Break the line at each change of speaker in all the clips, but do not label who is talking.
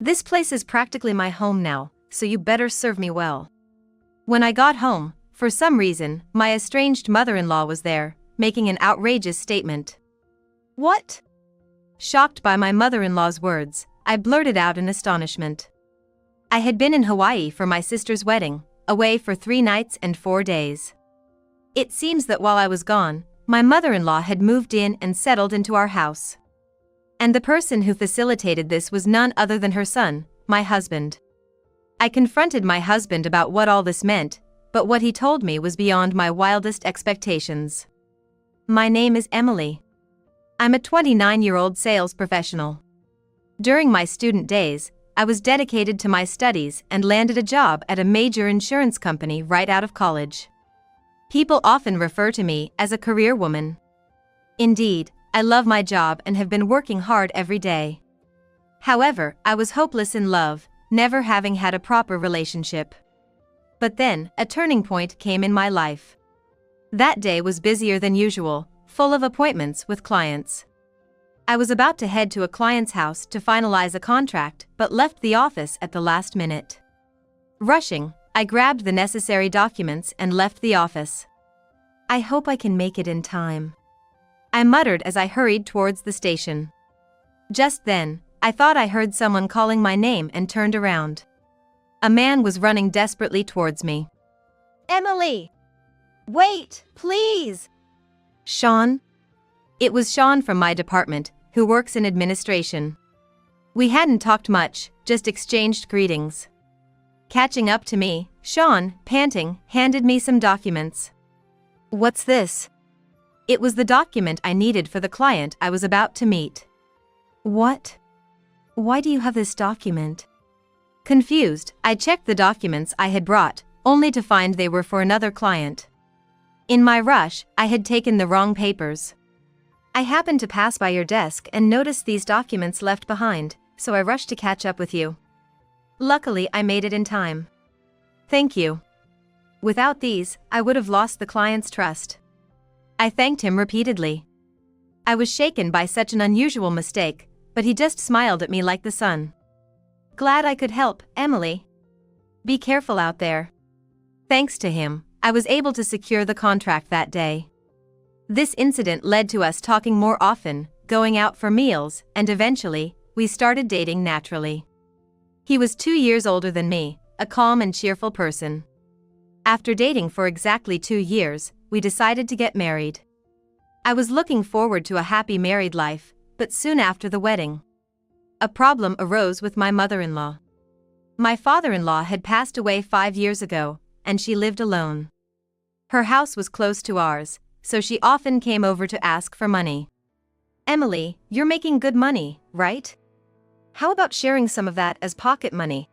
This place is practically my home now, so you better serve me well. When I got home, for some reason, my estranged mother-in-law was there, making an outrageous statement. What? Shocked by my mother-in-law's words, I blurted out in astonishment. I had been in Hawaii for my sister's wedding, away for 3 nights and 4 days. It seems that while I was gone, my mother-in-law had moved in and settled into our house. And the person who facilitated this was none other than her son, my husband. I confronted my husband about what all this meant, but what he told me was beyond my wildest expectations. My name is Emily. I'm a 29-year-old sales professional. During my student days, I was dedicated to my studies and landed a job at a major insurance company right out of college. People often refer to me as a career woman. Indeed, I love my job and have been working hard every day. However, I was hopeless in love, never having had a proper relationship. But then, a turning point came in my life. That day was busier than usual, full of appointments with clients. I was about to head to a client's house to finalize a contract, but left the office at the last minute. Rushing, I grabbed the necessary documents and left the office. I hope I can make it in time, I muttered as I hurried towards the station. Just then, I thought I heard someone calling my name and turned around. A man was running desperately towards me. Emily! Wait, please! Sean? It was Sean from my department, who works in administration. We hadn't talked much, just exchanged greetings. Catching up to me, Sean, panting, handed me some documents. What's this? It was the document I needed for the client I was about to meet. What? Why do you have this document? Confused, I checked the documents I had brought, only to find they were for another client. In my rush, I had taken the wrong papers. I happened to pass by your desk and noticed these documents left behind, so I rushed to catch up with you. Luckily, I made it in time. Thank you. Without these, I would have lost the client's trust. I thanked him repeatedly. I was shaken by such an unusual mistake, but he just smiled at me like the sun. Glad I could help, Emily. Be careful out there. Thanks to him, I was able to secure the contract that day. This incident led to us talking more often, going out for meals, and eventually, we started dating naturally. He was 2 years older than me, a calm and cheerful person. After dating for exactly 2 years, we decided to get married. I was looking forward to a happy married life, but soon after the wedding, a problem arose with my mother-in-law. My father-in-law had passed away 5 years ago, and she lived alone. Her house was close to ours, so she often came over to ask for money. Emily, you're making good money, right? How about sharing some of that as pocket money?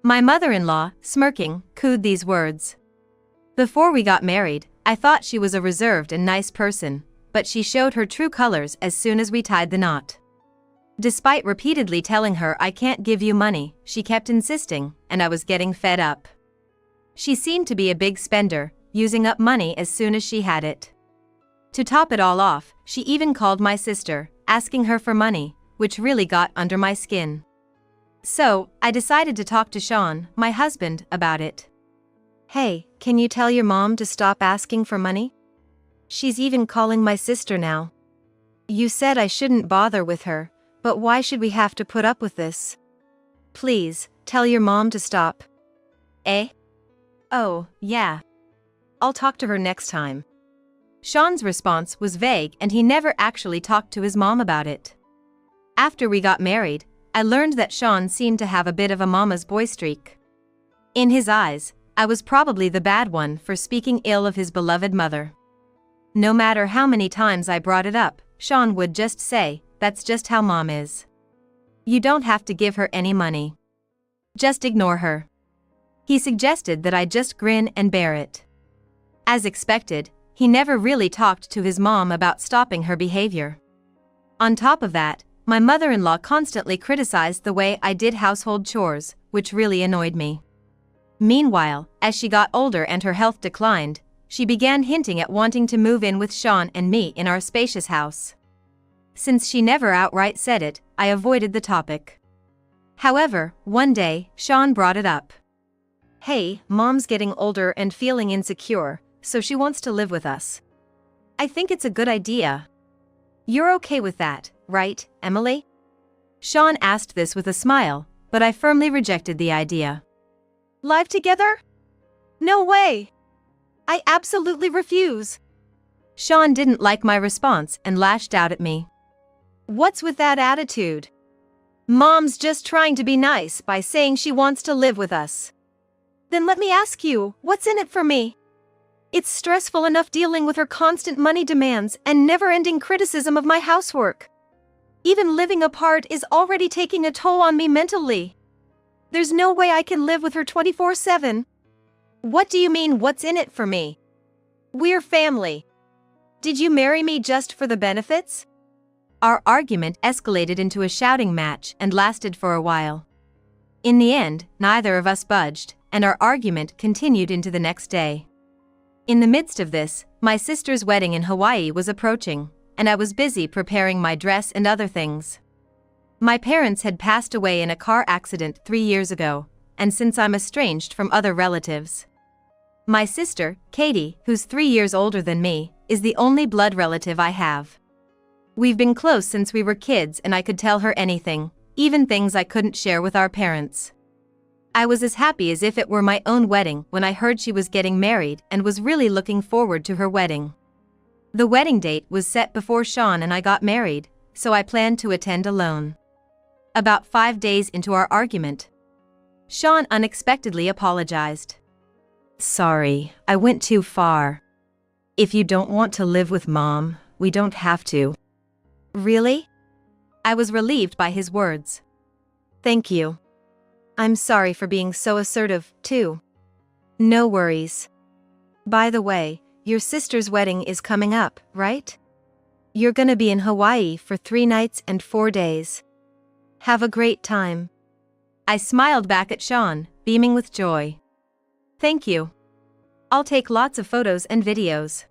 My mother-in-law, smirking, cooed these words. Before we got married, I thought she was a reserved and nice person, but she showed her true colors as soon as we tied the knot. Despite repeatedly telling her I can't give you money, she kept insisting, and I was getting fed up. She seemed to be a big spender, using up money as soon as she had it. To top it all off, she even called my sister, asking her for money, which really got under my skin. So, I decided to talk to Sean, my husband, about it. Hey, can you tell your mom to stop asking for money? She's even calling my sister now. You said I shouldn't bother with her, but why should we have to put up with this? Please, tell your mom to stop. Eh? Oh, yeah. I'll talk to her next time. Sean's response was vague and he never actually talked to his mom about it. After we got married, I learned that Sean seemed to have a bit of a mama's boy streak. In his eyes, I was probably the bad one for speaking ill of his beloved mother. No matter how many times I brought it up, Sean would just say, "That's just how mom is. You don't have to give her any money. Just ignore her." He suggested that I just grin and bear it. As expected, he never really talked to his mom about stopping her behavior. On top of that, my mother-in-law constantly criticized the way I did household chores, which really annoyed me. Meanwhile, as she got older and her health declined, she began hinting at wanting to move in with Sean and me in our spacious house. Since she never outright said it, I avoided the topic. However, one day, Sean brought it up. Hey, Mom's getting older and feeling insecure, so she wants to live with us. I think it's a good idea. You're okay with that, right, Emily? Sean asked this with a smile, but I firmly rejected the idea. Live together? No way! I absolutely refuse. Sean didn't like my response and lashed out at me. What's with that attitude? Mom's just trying to be nice by saying she wants to live with us. Then let me ask you, what's in it for me? It's stressful enough dealing with her constant money demands and never-ending criticism of my housework. Even living apart is already taking a toll on me mentally. There's no way I can live with her 24/7. What do you mean, what's in it for me? We're family. Did you marry me just for the benefits? Our argument escalated into a shouting match and lasted for a while. In the end, neither of us budged, and our argument continued into the next day. In the midst of this, my sister's wedding in Hawaii was approaching, and I was busy preparing my dress and other things. My parents had passed away in a car accident 3 years ago, and since I'm estranged from other relatives. My sister, Katie, who's 3 years older than me, is the only blood relative I have. We've been close since we were kids, and I could tell her anything, even things I couldn't share with our parents. I was as happy as if it were my own wedding when I heard she was getting married and was really looking forward to her wedding. The wedding date was set before Sean and I got married, so I planned to attend alone. About 5 days into our argument, Sean unexpectedly apologized. Sorry, I went too far. If you don't want to live with Mom, we don't have to. Really? I was relieved by his words. Thank you. I'm sorry for being so assertive, too. No worries. By the way, your sister's wedding is coming up, right? You're gonna be in Hawaii for 3 nights and 4 days. Have a great time. I smiled back at Sean, beaming with joy. Thank you. I'll take lots of photos and videos.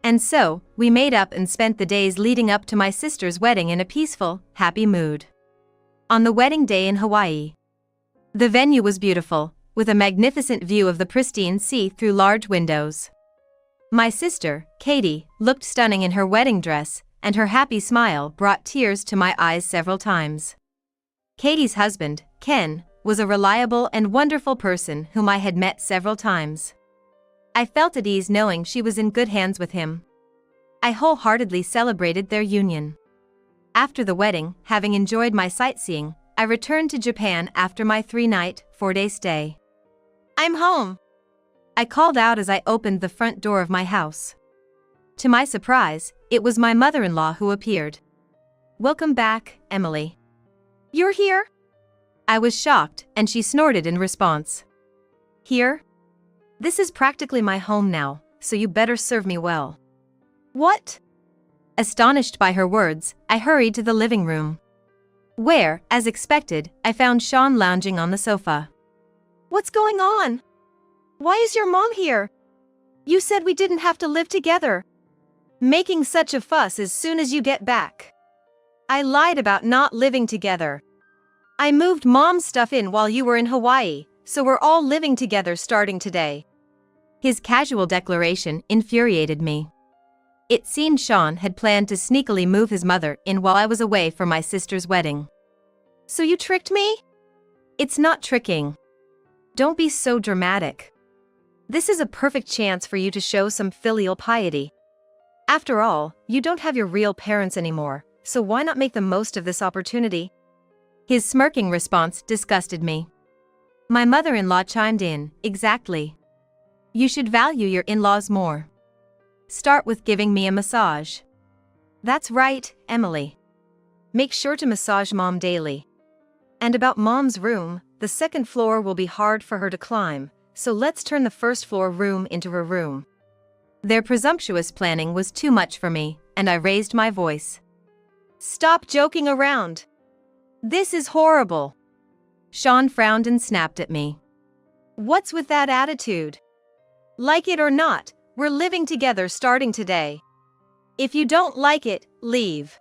And so, we made up and spent the days leading up to my sister's wedding in a peaceful, happy mood. On the wedding day in Hawaii, the venue was beautiful, with a magnificent view of the pristine sea through large windows. My sister, Katie, looked stunning in her wedding dress, and her happy smile brought tears to my eyes several times. Katie's husband, Ken, was a reliable and wonderful person whom I had met several times. I felt at ease knowing she was in good hands with him. I wholeheartedly celebrated their union. After the wedding, having enjoyed my sightseeing, I returned to Japan after my 3-night, 4-day stay. I'm home! I called out as I opened the front door of my house. To my surprise, it was my mother-in-law who appeared. Welcome back, Emily. You're here? I was shocked, and she snorted in response. Here? This is practically my home now, so you better serve me well. What? Astonished by her words, I hurried to the living room, where, as expected, I found Sean lounging on the sofa. What's going on? Why is your mom here? You said we didn't have to live together. Making such a fuss as soon as you get back. I lied about not living together. I moved Mom's stuff in while you were in Hawaii, so we're all living together starting today. His casual declaration infuriated me. It seemed Sean had planned to sneakily move his mother in while I was away for my sister's wedding. So you tricked me? It's not tricking. Don't be so dramatic. This is a perfect chance for you to show some filial piety. After all, you don't have your real parents anymore, so why not make the most of this opportunity? His smirking response disgusted me. My mother-in-law chimed in, exactly. You should value your in-laws more. Start with giving me a massage. That's right, Emily. Make sure to massage Mom daily. And about Mom's room, the second floor will be hard for her to climb, so let's turn the first floor room into her room. Their presumptuous planning was too much for me, and I raised my voice. Stop joking around. This is horrible. Sean frowned and snapped at me. What's with that attitude? Like it or not, we're living together starting today. If you don't like it, leave.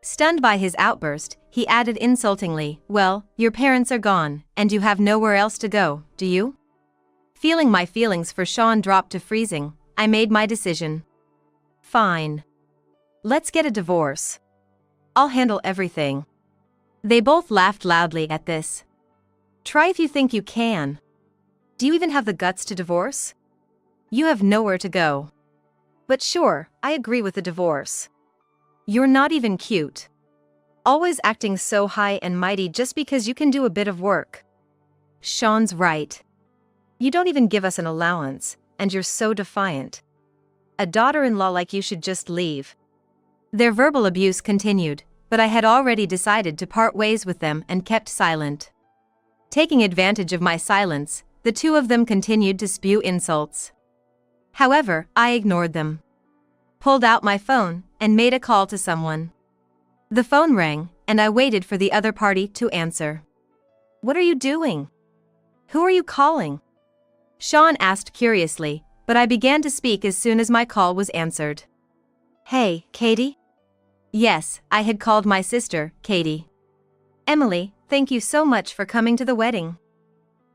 Stunned by his outburst, he added insultingly, "Well, your parents are gone, and you have nowhere else to go, do you?" Feeling my feelings for Sean drop to freezing, I made my decision. Fine. Let's get a divorce. I'll handle everything. They both laughed loudly at this. Try if you think you can. Do you even have the guts to divorce? You have nowhere to go. But sure, I agree with the divorce. You're not even cute. Always acting so high and mighty just because you can do a bit of work. Sean's right. You don't even give us an allowance, and you're so defiant. A daughter-in-law like you should just leave. Their verbal abuse continued, but I had already decided to part ways with them and kept silent. Taking advantage of my silence, the two of them continued to spew insults. However, I ignored them. Pulled out my phone and made a call to someone. The phone rang, and I waited for the other party to answer. What are you doing? Who are you calling? Sean asked curiously, but I began to speak as soon as my call was answered. Hey, Katie? Yes, I had called my sister, Katie. Emily, thank you so much for coming to the wedding.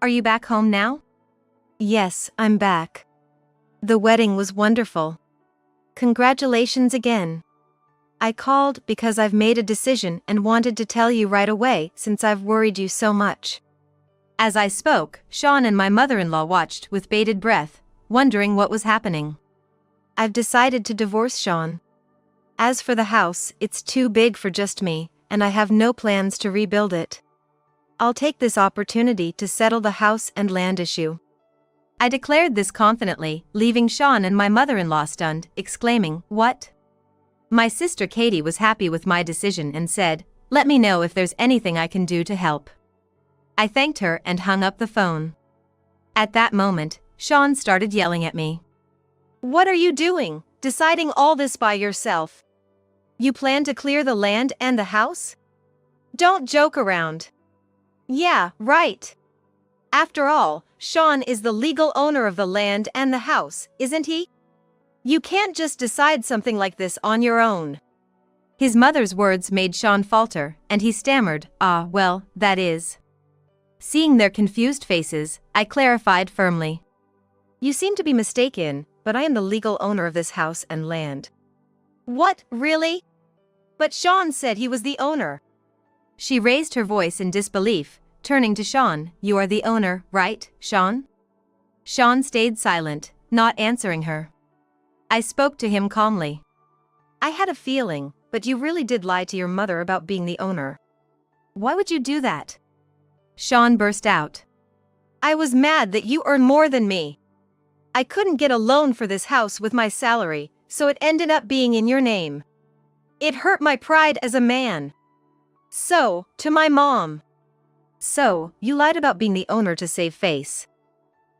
Are you back home now? Yes, I'm back. The wedding was wonderful. Congratulations again. I called because I've made a decision and wanted to tell you right away since I've worried you so much. As I spoke, Sean and my mother-in-law watched with bated breath, wondering what was happening. I've decided to divorce Sean. As for the house, it's too big for just me, and I have no plans to rebuild it. I'll take this opportunity to settle the house and land issue. I declared this confidently, leaving Sean and my mother-in-law stunned, exclaiming, "What?" My sister Katie was happy with my decision and said, "Let me know if there's anything I can do to help." I thanked her and hung up the phone. At that moment, Sean started yelling at me. What are you doing, deciding all this by yourself? You plan to clear the land and the house? Don't joke around. Yeah, right. After all, Sean is the legal owner of the land and the house, isn't he? You can't just decide something like this on your own. His mother's words made Sean falter, and he stammered, well, that is. Seeing their confused faces, I clarified firmly. You seem to be mistaken, but I am the legal owner of this house and land. What, really? But Sean said he was the owner. She raised her voice in disbelief, turning to Sean. You are the owner, right, Sean? Sean stayed silent, not answering her. I spoke to him calmly. I had a feeling, but you really did lie to your mother about being the owner. Why would you do that? Sean burst out. I was mad that you earn more than me. I couldn't get a loan for this house with my salary, so it ended up being in your name. It hurt my pride as a man. So, to my mom. So, you lied about being the owner to save face.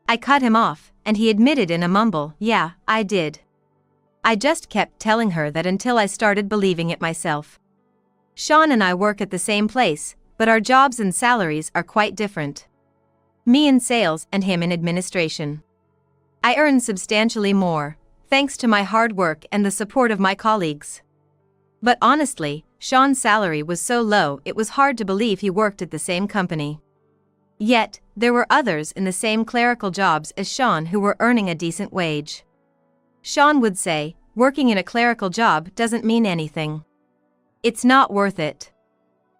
I cut him off, and he admitted in a mumble, yeah, I did. I just kept telling her that until I started believing it myself. Sean and I work at the same place, but our jobs and salaries are quite different. Me in sales and him in administration. I earn substantially more, thanks to my hard work and the support of my colleagues. But honestly, Sean's salary was so low it was hard to believe he worked at the same company. Yet, there were others in the same clerical jobs as Sean who were earning a decent wage. Sean would say, working in a clerical job doesn't mean anything. It's not worth it.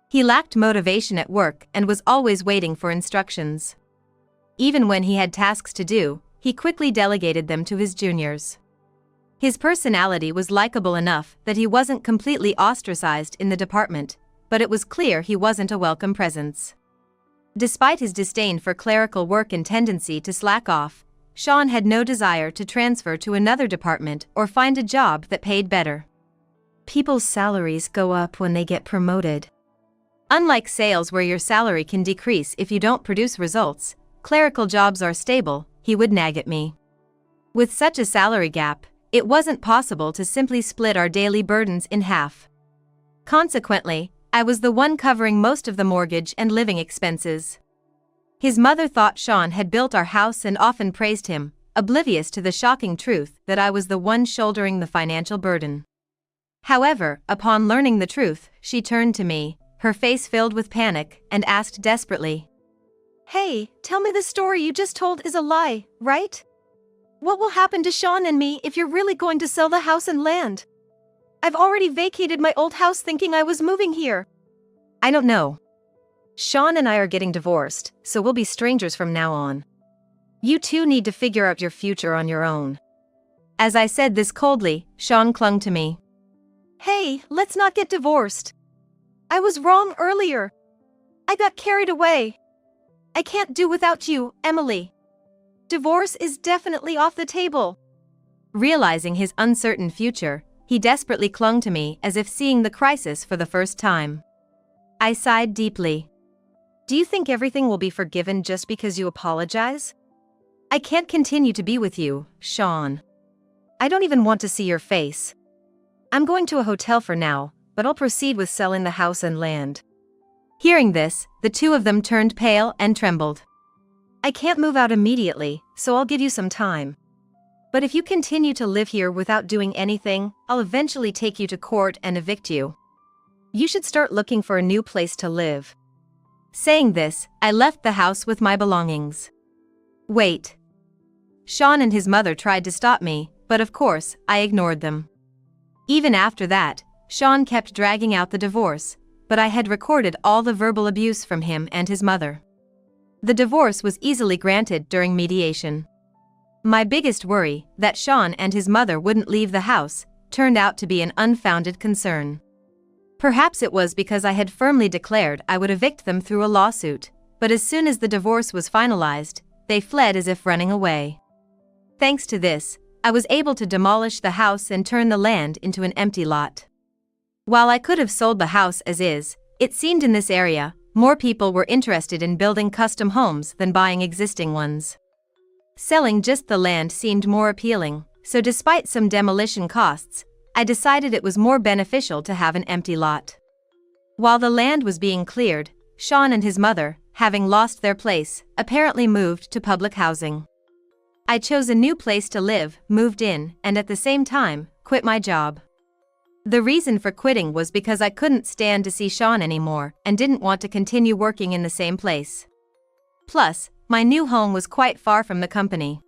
He lacked motivation at work and was always waiting for instructions. Even when he had tasks to do, he quickly delegated them to his juniors. His personality was likable enough that he wasn't completely ostracized in the department, but it was clear he wasn't a welcome presence. Despite his disdain for clerical work and tendency to slack off, Sean had no desire to transfer to another department or find a job that paid better. People's salaries go up when they get promoted. Unlike sales where your salary can decrease if you don't produce results, clerical jobs are stable, he would nag at me. With such a salary gap, it wasn't possible to simply split our daily burdens in half. Consequently, I was the one covering most of the mortgage and living expenses. His mother thought Sean had built our house and often praised him, oblivious to the shocking truth that I was the one shouldering the financial burden. However, upon learning the truth, she turned to me, her face filled with panic, and asked desperately. Hey, tell me the story you just told is a lie, right? What will happen to Sean and me if you're really going to sell the house and land? I've already vacated my old house thinking I was moving here. I don't know. Sean and I are getting divorced, so we'll be strangers from now on. You two need to figure out your future on your own. As I said this coldly, Sean clung to me. Hey, let's not get divorced. I was wrong earlier. I got carried away. I can't do without you, Emily. Divorce is definitely off the table. Realizing his uncertain future, he desperately clung to me as if seeing the crisis for the first time. I sighed deeply. Do you think everything will be forgiven just because you apologize? I can't continue to be with you, Sean. I don't even want to see your face. I'm going to a hotel for now, but I'll proceed with selling the house and land. Hearing this, the two of them turned pale and trembled. I can't move out immediately, so I'll give you some time. But if you continue to live here without doing anything, I'll eventually take you to court and evict you. You should start looking for a new place to live. Saying this, I left the house with my belongings. Wait. Sean and his mother tried to stop me, but of course, I ignored them. Even after that, Sean kept dragging out the divorce, but I had recorded all the verbal abuse from him and his mother. The divorce was easily granted during mediation. My biggest worry, that Sean and his mother wouldn't leave the house, turned out to be an unfounded concern. Perhaps it was because I had firmly declared I would evict them through a lawsuit, but as soon as the divorce was finalized, they fled as if running away. Thanks to this, I was able to demolish the house and turn the land into an empty lot. While I could have sold the house as is, it seemed in this area, more people were interested in building custom homes than buying existing ones. Selling just the land seemed more appealing, so despite some demolition costs, I decided it was more beneficial to have an empty lot. While the land was being cleared, Sean and his mother, having lost their place, apparently moved to public housing. I chose a new place to live, moved in, and at the same time, quit my job. The reason for quitting was because I couldn't stand to see Sean anymore and didn't want to continue working in the same place. Plus, my new home was quite far from the company.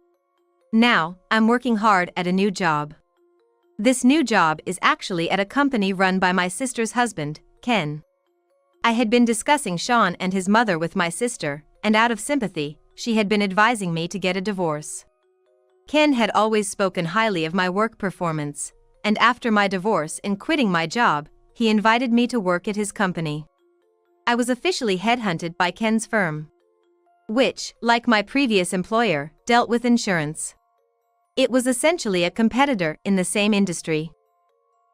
Now, I'm working hard at a new job. This new job is actually at a company run by my sister's husband, Ken. I had been discussing Sean and his mother with my sister, and out of sympathy, she had been advising me to get a divorce. Ken had always spoken highly of my work performance, and after my divorce and quitting my job, he invited me to work at his company. I was officially headhunted by Ken's firm, which, like my previous employer, dealt with insurance. It was essentially a competitor in the same industry.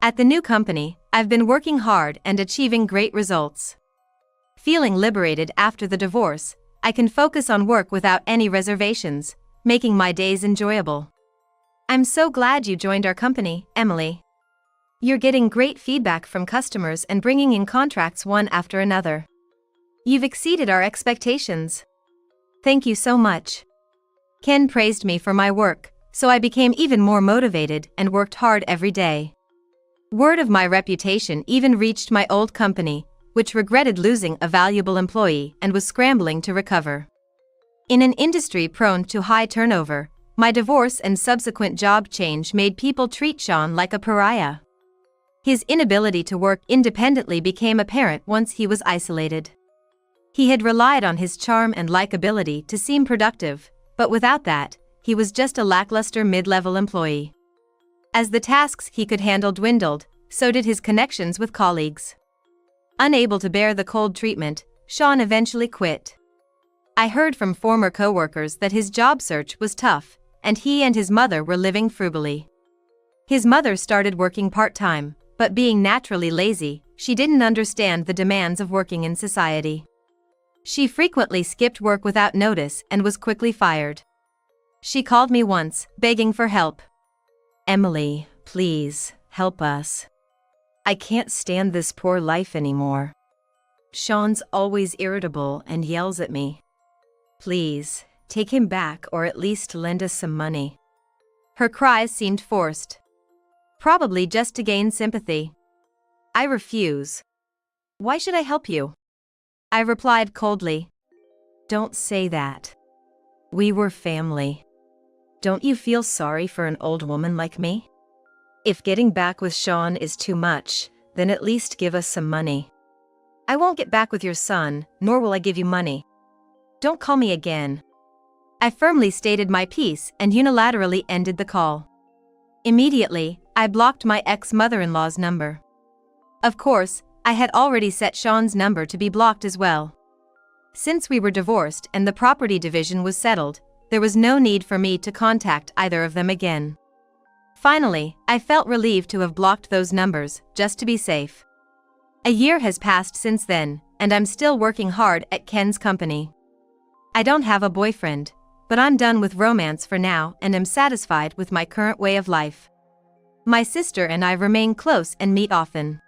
At the new company, I've been working hard and achieving great results. Feeling liberated after the divorce, I can focus on work without any reservations, making my days enjoyable. I'm so glad you joined our company, Emily. You're getting great feedback from customers and bringing in contracts one after another. You've exceeded our expectations. Thank you so much. Ken praised me for my work, so I became even more motivated and worked hard every day. Word of my reputation even reached my old company, which regretted losing a valuable employee and was scrambling to recover. In an industry prone to high turnover, my divorce and subsequent job change made people treat Sean like a pariah. His inability to work independently became apparent once he was isolated. He had relied on his charm and likability to seem productive, but without that, he was just a lackluster mid-level employee. As the tasks he could handle dwindled, so did his connections with colleagues. Unable to bear the cold treatment, Sean eventually quit. I heard from former coworkers that his job search was tough, and he and his mother were living frugally. His mother started working part-time, but being naturally lazy, she didn't understand the demands of working in society. She frequently skipped work without notice and was quickly fired. She called me once, begging for help. Emily, please, help us. I can't stand this poor life anymore. Sean's always irritable and yells at me. Please, take him back or at least lend us some money. Her cries seemed forced. Probably just to gain sympathy. I refuse. Why should I help you? I replied coldly. Don't say that. We were family. Don't you feel sorry for an old woman like me? If getting back with Sean is too much, then at least give us some money. I won't get back with your son, nor will I give you money. Don't call me again. I firmly stated my piece and unilaterally ended the call. Immediately, I blocked my ex-mother-in-law's number. Of course, I had already set Sean's number to be blocked as well. Since we were divorced and the property division was settled, there was no need for me to contact either of them again. Finally, I felt relieved to have blocked those numbers, just to be safe. A year has passed since then, and I'm still working hard at Ken's company. I don't have a boyfriend, but I'm done with romance for now and am satisfied with my current way of life. My sister and I remain close and meet often.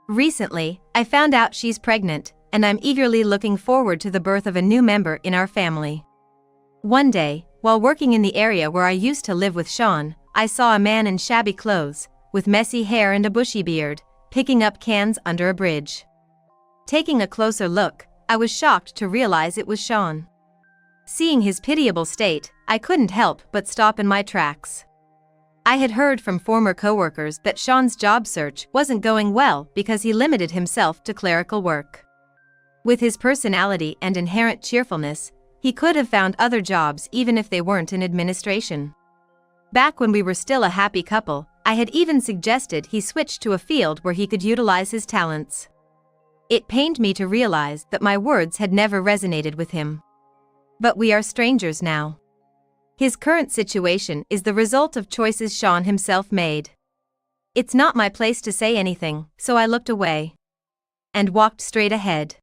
Recently, I found out she's pregnant, and I'm eagerly looking forward to the birth of a new member in our family. One day, while working in the area where I used to live with Sean, I saw a man in shabby clothes, with messy hair and a bushy beard, picking up cans under a bridge. Taking a closer look, I was shocked to realize it was Sean. Seeing his pitiable state, I couldn't help but stop in my tracks. I had heard from former coworkers that Sean's job search wasn't going well because he limited himself to clerical work. With his personality and inherent cheerfulness, he could have found other jobs even if they weren't in administration. Back when we were still a happy couple, I had even suggested he switch to a field where he could utilize his talents. It pained me to realize that my words had never resonated with him. But we are strangers now. His current situation is the result of choices Sean himself made. It's not my place to say anything, so I looked away and walked straight ahead.